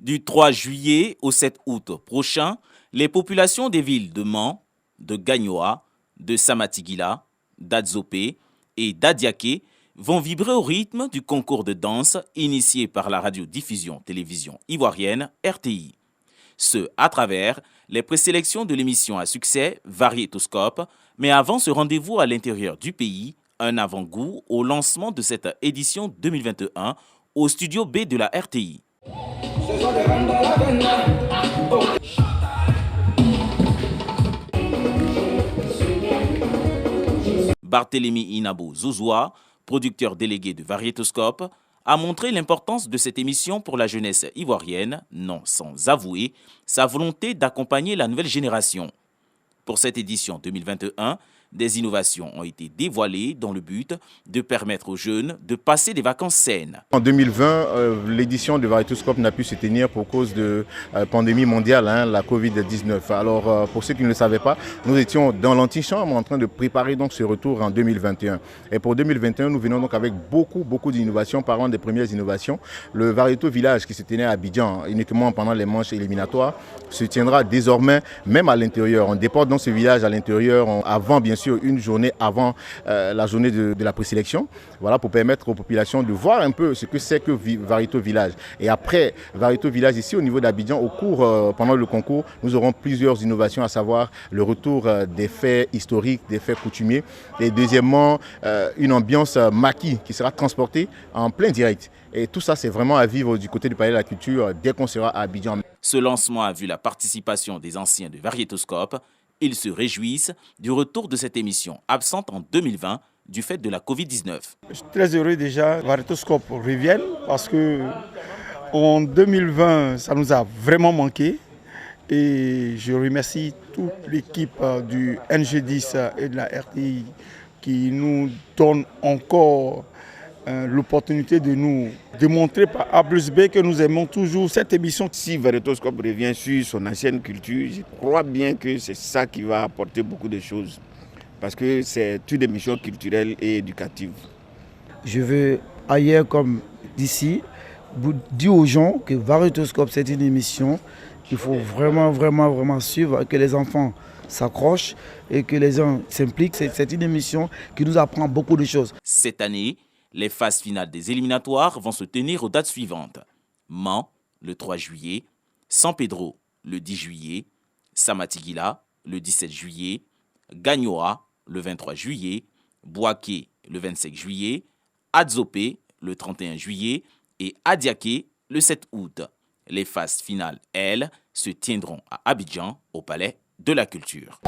Du 3 juillet au 7 août prochain, les populations des villes de Mans, de Gagnoa, de Samatigila, d'Adzopé et d'Adiaké vont vibrer au rythme du concours de danse initié par la radiodiffusion télévision ivoirienne RTI. Ce à travers les présélections de l'émission à succès Variétoscope, mais avant ce rendez-vous à l'intérieur du pays, un avant-goût au lancement de cette édition 2021 au studio B de la RTI. Barthélémy Inabo Zouzoua, producteur délégué de Variétoscope, a montré l'importance de cette émission pour la jeunesse ivoirienne, non sans avouer sa volonté d'accompagner la nouvelle génération. Pour cette édition 2021, des innovations ont été dévoilées dans le but de permettre aux jeunes de passer des vacances saines. En 2020, l'édition de Variétoscope n'a pu se tenir pour cause de pandémie mondiale, la Covid-19. Alors, pour ceux qui ne le savaient pas, nous étions dans l'antichambre en train de préparer donc ce retour en 2021. Et pour 2021, nous venons donc avec beaucoup d'innovations. Parlant des premières innovations, le Variéto Village qui se tenait à Abidjan uniquement pendant les manches éliminatoires se tiendra désormais même à l'intérieur. On déporte donc ce village à l'intérieur avant bien sûr une journée avant la journée de la présélection, voilà, pour permettre aux populations de voir un peu ce que c'est que Variéto Village. Et après Variéto Village ici au niveau d'Abidjan, au cours, pendant le concours, nous aurons plusieurs innovations, à savoir le retour des faits historiques, des faits coutumiers, et deuxièmement une ambiance maquis qui sera transportée en plein direct. Et tout ça, c'est vraiment à vivre du côté du Palais de la Culture dès qu'on sera à Abidjan. Ce lancement a vu la participation des anciens de Variétoscope. Ils se réjouissent du retour de cette émission, absente en 2020 du fait de la Covid-19. Je suis très heureux déjà que Variétoscope revienne parce qu'en 2020, ça nous a vraiment manqué. Et je remercie toute l'équipe du NG10 et de la RTI qui nous donne encore l'opportunité de nous démontrer par A plus B que nous aimons toujours cette émission. Si Variétoscope revient sur son ancienne culture, je crois bien que c'est ça qui va apporter beaucoup de choses. Parce que c'est une émission culturelle et éducative. Je veux, ailleurs comme d'ici, dire aux gens que Variétoscope c'est une émission qu'il faut vraiment suivre, que les enfants s'accrochent et que les gens s'impliquent. C'est une émission qui nous apprend beaucoup de choses. Cette année, les phases finales des éliminatoires vont se tenir aux dates suivantes. Mans, le 3 juillet, San Pedro, le 10 juillet, Samatigila, le 17 juillet, Gagnoa, le 23 juillet, Bouaké, le 25 juillet, Adzopé, le 31 juillet et Adiaké, le 7 août. Les phases finales, elles, se tiendront à Abidjan, au Palais de la Culture.